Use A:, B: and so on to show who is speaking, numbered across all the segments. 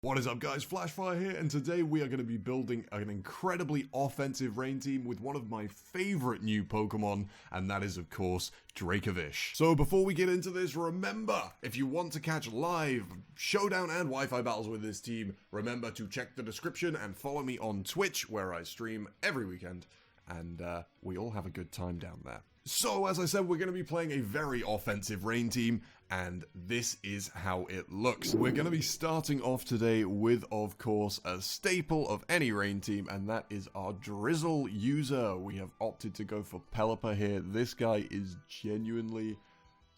A: What is up guys, Flashfire here, and today we are going to be building an incredibly offensive rain team with one of my favorite new Pokemon, and that is of course Dracovish. So before we get into this, remember, if you want to catch live showdown and Wi-Fi battles with this team, remember to check the description and follow me on Twitch where I stream every weekend, and we all have a good time down there. So, as I said, we're going to be playing a very offensive rain team, and this is how it looks. We're going to be starting off today with, of course, a staple of any rain team, and that is our Drizzle user. We have opted to go for Pelipper here. This guy is genuinely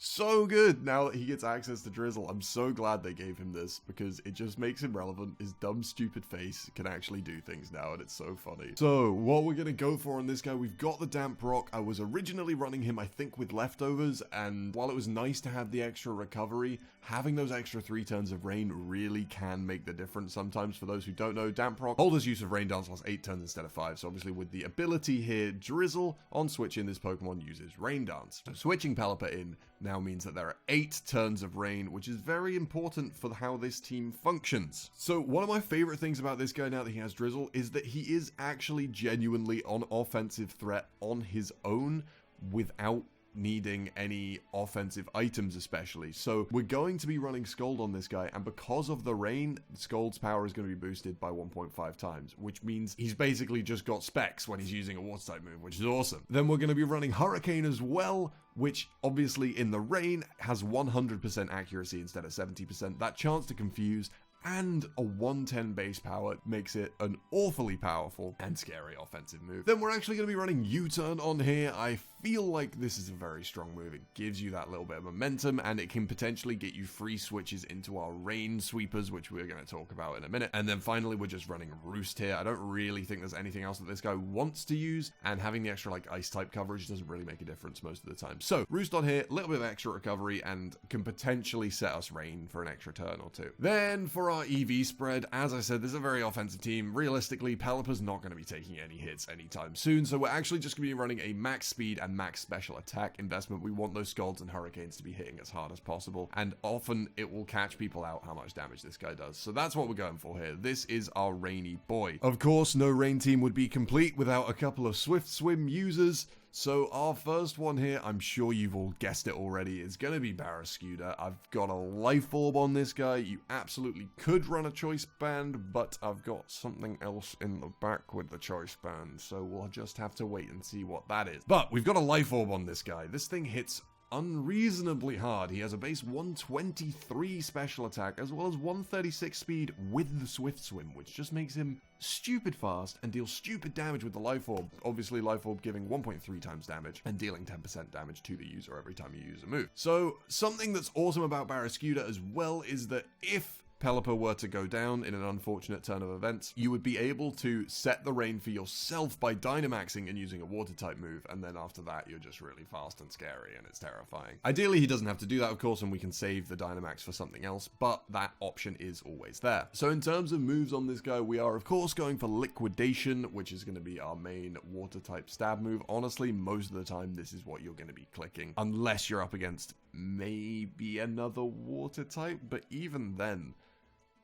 A: so good now that he gets access to Drizzle. I'm so glad they gave him this because it just makes him relevant. His dumb, stupid face can actually do things now, and it's so funny. So, what we're going to go for on this guy, we've got the Damp Rock. I was originally running him, I think, with leftovers, and while it was nice to have the extra recovery, having those extra 3 turns of rain really can make the difference sometimes. For those who don't know, Damp Rock holds use of Rain Dance lasts 8 turns instead of 5, so obviously with the ability here, Drizzle, on switching, this Pokemon uses Rain Dance. So switching Pelipper in now means that there are 8 turns of rain, which is very important for how this team functions. So one of my favorite things about this guy now that he has Drizzle is that he is actually genuinely an offensive threat on his own without needing any offensive items especially. So we're going to be running Scald on this guy, and because of the rain, Scald's power is going to be boosted by 1.5 times, which means he's basically just got specs when he's using a water type move, which is awesome. Then we're going to be running Hurricane as well, which obviously in the rain has 100% accuracy instead of 70%. That chance to confuse and a 110 base power makes it an awfully powerful and scary offensive move. Then we're actually going to be running U-Turn on here. I feel like this is a very strong move. It gives you that little bit of momentum, and it can potentially get you free switches into our rain sweepers, which we're going to talk about in a minute. And then finally, we're just running Roost here. I don't really think there's anything else that this guy wants to use, and having the extra like ice type coverage doesn't really make a difference most of the time. So Roost on here, a little bit of extra recovery, and can potentially set us rain for an extra turn or two. Then for our Eevee Spread, as I said, this is a very offensive team. Realistically, Pelipper's not going to be taking any hits anytime soon, so we're actually just going to be running a max speed and max special attack investment. We want those Scalds and Hurricanes to be hitting as hard as possible, and often it will catch people out how much damage this guy does. So that's what we're going for here. This is our rainy boy. Of course, no rain team would be complete without a couple of Swift Swim users. So our first one here, I'm sure you've all guessed it already, is going to be Barracuda. I've got a Life Orb on this guy. You absolutely could run a Choice Band, but I've got something else in the back with the Choice Band, so we'll just have to wait and see what that is. But we've got a Life Orb on this guy. This thing hits unreasonably hard. He has a base 123 special attack as well as 136 speed with the Swift Swim, which just makes him stupid fast and deals stupid damage with the Life Orb. Obviously, Life Orb giving 1.3 times damage and dealing 10% damage to the user every time you use a move. So something that's awesome about Barracuda as well is that if Pelipper were to go down in an unfortunate turn of events, you would be able to set the rain for yourself by Dynamaxing and using a water type move, and then after that you're just really fast and scary and it's terrifying. Ideally he doesn't have to do that, of course, and we can save the Dynamax for something else, but that option is always there. So in terms of moves on this guy, we are of course going for Liquidation, which is going to be our main water type stab move. Honestly, most of the time this is what you're going to be clicking, unless you're up against maybe another water type, but even then,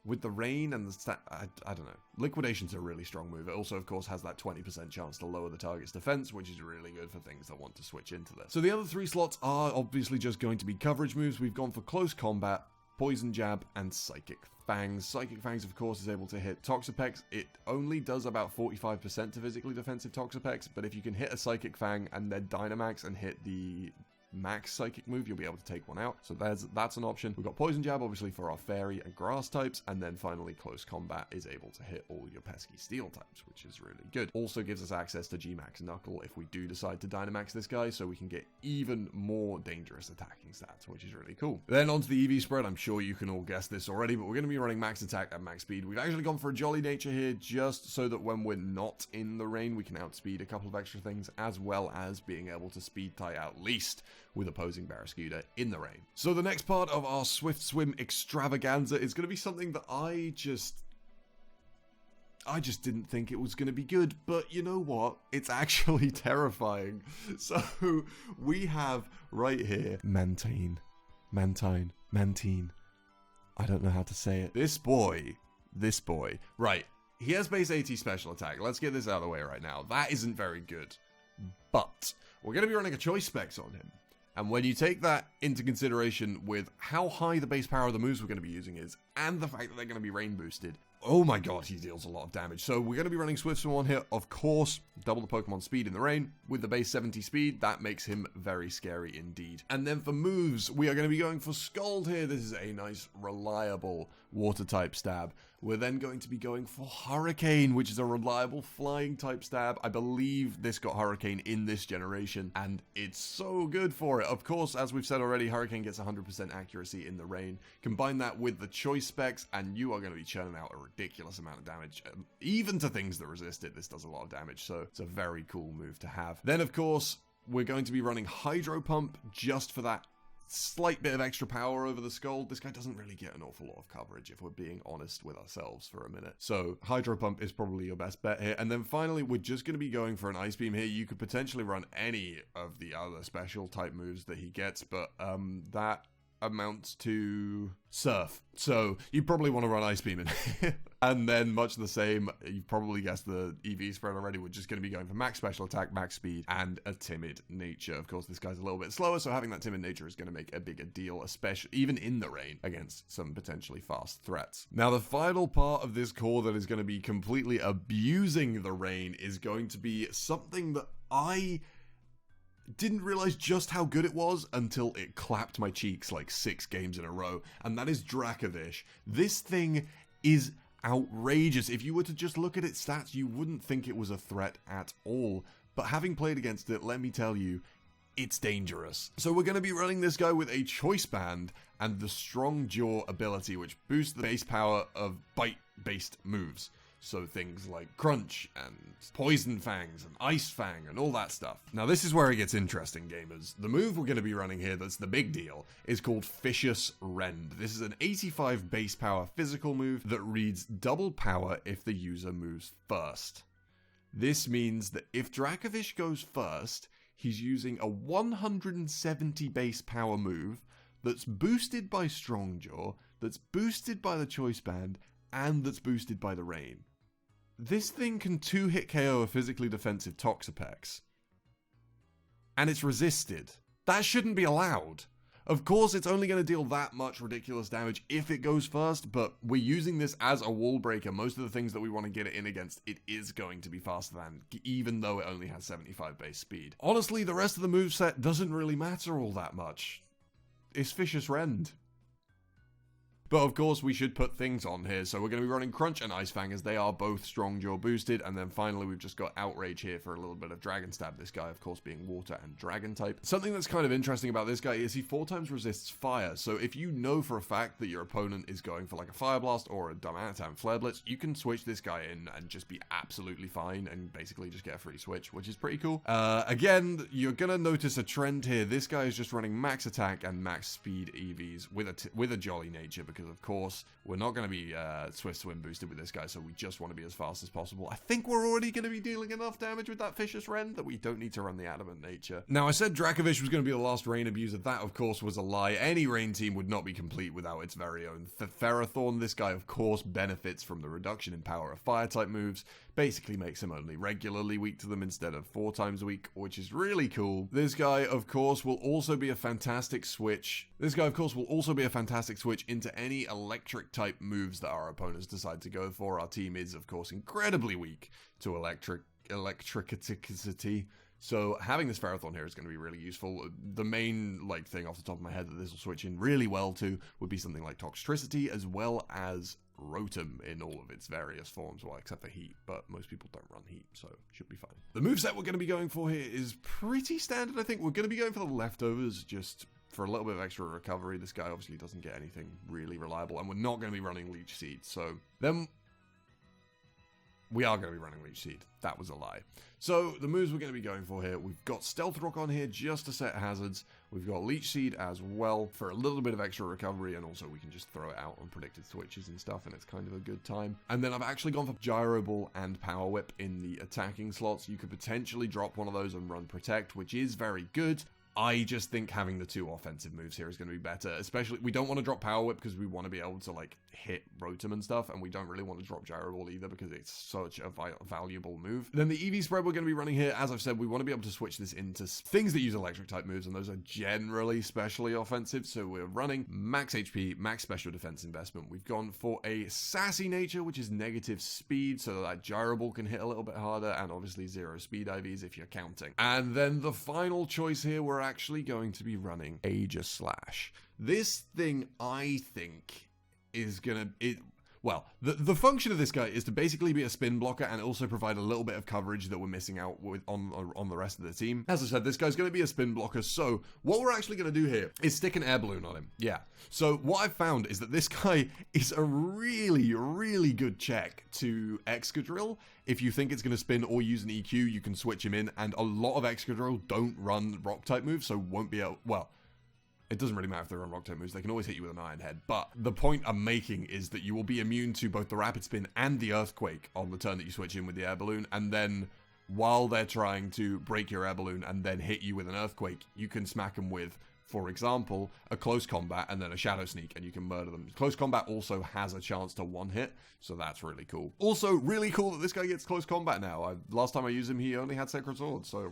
A: with the rain and the stat, I don't know. Liquidation's a really strong move. It also, of course, has that 20% chance to lower the target's defense, which is really good for things that want to switch into this. So the other 3 slots are obviously just going to be coverage moves. We've gone for Close Combat, Poison Jab, and Psychic Fangs. Psychic Fangs, of course, is able to hit Toxapex. It only does about 45% to physically defensive Toxapex, but if you can hit a Psychic Fang and then Dynamax and hit the max psychic move, you'll be able to take one out. So that's an option. We've got Poison Jab, obviously, for our fairy and grass types, and then finally Close Combat is able to hit all your pesky steel types, which is really good. Also gives us access to G-Max Knuckle if we do decide to Dynamax this guy, so we can get even more dangerous attacking stats, which is really cool. Then onto the Eevee Spread. I'm sure you can all guess this already, but we're going to be running max attack and max speed. We've actually gone for a Jolly Nature here, just so that when we're not in the rain, we can outspeed a couple of extra things, as well as being able to speed tie out least with opposing Barracuda in the rain. So the next part of our Swift Swim extravaganza is going to be something that I just didn't think it was going to be good, but you know what? It's actually terrifying. So we have right here Mantine. I don't know how to say it. This boy this boy. Right, he has base 80 special attack. Let's get this out of the way right now. That isn't very good. But we're going to be running a choice specs on him. And when you take that into consideration with how high the base power of the moves we're going to be using is, and the fact that they're going to be rain boosted, oh my god, he deals a lot of damage. So we're going to be running Swift Swim on here, of course, double the Pokemon speed in the rain. With the base 70 speed, that makes him very scary indeed. And then for moves, we are going to be going for Scald here. This is a nice, reliable water-type stab. We're then going to be going for Hurricane, which is a reliable flying-type stab. I believe this got Hurricane in this generation, and it's so good for it. Of course, as we've said already, Hurricane gets 100% accuracy in the rain. Combine that with the choice specs, and you are going to be churning out a ridiculous amount of damage. Even to things that resist it, this does a lot of damage, so it's a very cool move to have. Then, of course, we're going to be running Hydro Pump just for that slight bit of extra power over the Scald. This guy doesn't really get an awful lot of coverage, if we're being honest with ourselves for a minute. So Hydro Pump is probably your best bet here. And then finally, we're just going to be going for an Ice Beam here. You could potentially run any of the other special type moves that he gets, but that amounts to Surf. So you probably want to run Ice Beam in here. And then much the same, you've probably guessed the Eevee Spread already. We're just going to be going for max special attack, max speed, and a timid nature. Of course, this guy's a little bit slower, so having that timid nature is going to make a bigger deal, especially even in the rain against some potentially fast threats. Now, the final part of this core that is going to be completely abusing the rain is going to be something that I didn't realize just how good it was until it clapped my cheeks like 6 games in a row, and that is Dracovish. This thing is outrageous. If you were to just look at its stats, you wouldn't think it was a threat at all, but having played against it, let me tell you, it's dangerous. So we're going to be running this guy with a Choice Band and the Strong Jaw ability, which boosts the base power of bite-based moves. So things like Crunch and Poison Fangs and Ice Fang and all that stuff. Now this is where it gets interesting, gamers. The move we're going to be running here that's the big deal is called Vicious Rend. This is an 85 base power physical move that reads double power if the user moves first. This means that if Dracovish goes first, he's using a 170 base power move that's boosted by Strong Jaw, that's boosted by the Choice Band, and that's boosted by the rain. This thing can 2-hit KO a physically defensive Toxapex. And it's resisted. That shouldn't be allowed. Of course, it's only going to deal that much ridiculous damage if it goes first, but we're using this as a wall breaker. Most of the things that we want to get it in against, it is going to be faster than, even though it only has 75 base speed. Honestly, the rest of the moveset doesn't really matter all that much. It's Vicious Rend. But of course, we should put things on here. So we're going to be running Crunch and Ice Fang as they are both Strong Jaw boosted. And then finally, we've just got Outrage here for a little bit of Dragon Stab. This guy, of course, being Water and Dragon type. Something that's kind of interesting about this guy is he 4 times resists fire. So if you know for a fact that your opponent is going for like a Fire Blast or a Dumbatam Flare Blitz, you can switch this guy in and just be absolutely fine and basically just get a free switch, which is pretty cool. Again, you're going to notice a trend here. This guy is just running max attack and max speed EVs with a Jolly Nature, because of course we're not going to be Swift Swim boosted with this guy, so we just want to be as fast as possible. I think we're already going to be dealing enough damage with that Vicious Rend that we don't need to run the Adamant Nature. Now, I said Dracovish was going to be the last rain abuser. That, of course, was a lie. Any rain team would not be complete without its very own Ferrothorn. This guy, of course, benefits from the reduction in power of fire-type moves. Basically makes him only regularly weak to them instead of 4 times weak, which is really cool. This guy, of course, will also be a fantastic switch. Into any electric type moves that our opponents decide to go for. Our team is, of course, incredibly weak to electricity. So having this Ferrothorn here is going to be really useful. The main thing off the top of my head that this will switch in really well to would be something like Toxtricity, as well as Rotom in all of its various forms, well, except for Heat, but most people don't run Heat, so should be fine. The moveset we're going to be going for here is pretty standard, I think. We're going to be going for the Leftovers, just for a little bit of extra recovery. This guy obviously doesn't get anything really reliable, and we're not going to be running Leech Seed, so then we are going to be running Leech Seed. That was a lie. So the moves we're going to be going for here, we've got Stealth Rock on here just to set hazards. We've got Leech Seed as well for a little bit of extra recovery, and also we can just throw it out on predicted switches and stuff, and it's kind of a good time. And then I've actually gone for Gyro Ball and Power Whip in the attacking slots. You could potentially drop one of those and run Protect, which is very good. I just think having the 2 offensive moves here is going to be better. Especially, we don't want to drop Power Whip because we want to be able to, like, hit Rotom and stuff. And we don't really want to drop Gyro Ball either because it's such a valuable move. Then the Eevee Spread we're going to be running here, as I've said, we want to be able to switch this into things that use electric type moves. And those are generally specially offensive. So we're running max HP, max special defense investment. We've gone for a sassy nature, which is negative speed, so that Gyro Ball can hit a little bit harder. And obviously 0 speed IVs if you're counting. And then the final choice here, we're actually going to be running Aegislash. This thing, I think, is gonna... Well, the function of this guy is to basically be a spin blocker and also provide a little bit of coverage that we're missing out with on the rest of the team. As I said, this guy's going to be a spin blocker, so what we're actually going to do here is stick an air balloon on him. Yeah. So what I've found is that this guy is a really, really good check to Excadrill. If you think it's going to spin or use an EQ, you can switch him in, and a lot of Excadrill don't run rock-type moves, so won't be able... Well... It doesn't really matter if they're on rock-type moves, they can always hit you with an Iron Head. But the point I'm making is that you will be immune to both the Rapid Spin and the Earthquake on the turn that you switch in with the Air Balloon, and then while they're trying to break your Air Balloon and then hit you with an Earthquake, you can smack them with, for example, a Close Combat and then a Shadow Sneak, and you can murder them. Close Combat also has a chance to one-hit, so that's really cool. Also, really cool that this guy gets Close Combat now. Last time I used him, he only had Sacred Sword, so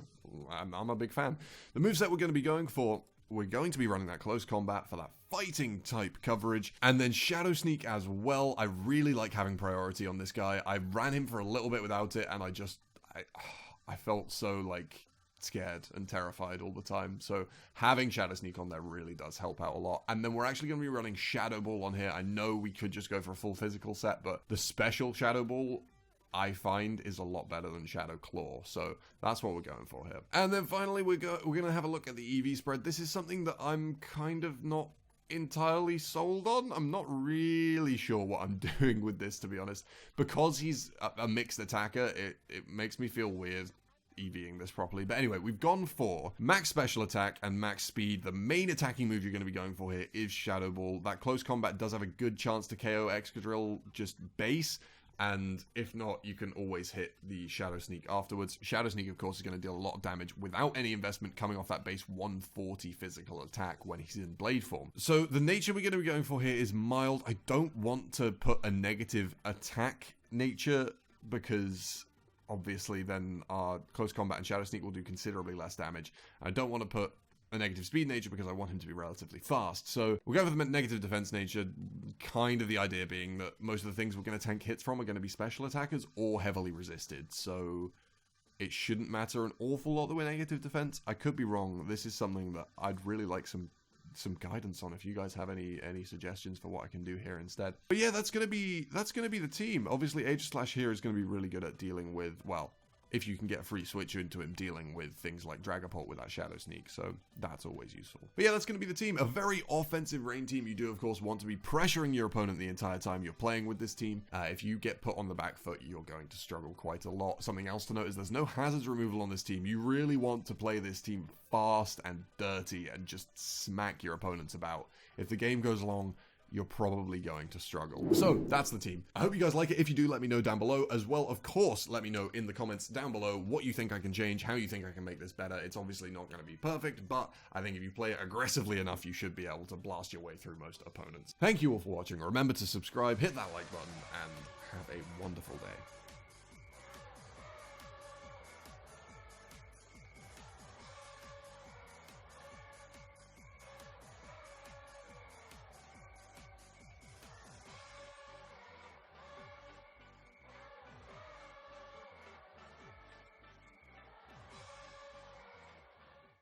A: I'm a big fan. The moveset we're going to be going for... We're going to be running that Close Combat for that fighting type coverage, and then Shadow Sneak as well. I really like having priority on this guy. I ran him for a little bit without it, and I felt so, like, scared and terrified all the time. So having Shadow Sneak on there really does help out a lot. And then we're actually going to be running Shadow Ball on here. I know we could just go for a full physical set, but the special Shadow Ball... I find is a lot better than Shadow Claw, so that's what we're going for here. And then finally, we're going to have a look at the Eevee Spread. This is something that I'm kind of not entirely sold on. I'm not really sure what I'm doing with this, to be honest. Because he's a mixed attacker, it makes me feel weird EVing this properly. But anyway, we've gone for max special attack and max speed. The main attacking move you're going to be going for here is Shadow Ball. That Close Combat does have a good chance to KO Excadrill just base. And if not, you can always hit the Shadow Sneak afterwards. Shadow Sneak, of course, is going to deal a lot of damage without any investment coming off that base 140 physical attack when he's in Blade form. So the nature we're going to be going for here is mild. I don't want to put a negative attack nature because obviously then our Close Combat and Shadow Sneak will do considerably less damage. I don't want to put a negative speed nature because I want him to be relatively fast. So we'll go for the negative defense nature, kind of the idea being that most of the things we're going to tank hits from are going to be special attackers or heavily resisted. So it shouldn't matter an awful lot that we're negative defense. I could be wrong. This is something that I'd really like some guidance on if you guys have any suggestions for what I can do here instead. But yeah, that's gonna be the team. Obviously, Aegislash here is going to be really good at dealing with, well, if you can get a free switch into him, dealing with things like Dragapult with that Shadow Sneak, so that's always useful. But yeah, that's going to be the team. A very offensive rain team. You do, of course, want to be pressuring your opponent the entire time you're playing with this team. If you get put on the back foot, you're going to struggle quite a lot. Something else to note is there's no hazards removal on this team. You really want to play this team fast and dirty and just smack your opponents about. If the game goes long, you're probably going to struggle. So that's the team. I hope you guys like it. If you do, let me know down below. As well, of course, let me know in the comments down below what you think I can change, how you think I can make this better. It's obviously not going to be perfect, but I think if you play it aggressively enough, you should be able to blast your way through most opponents. Thank you all for watching. Remember to subscribe, hit that like button, and have a wonderful day.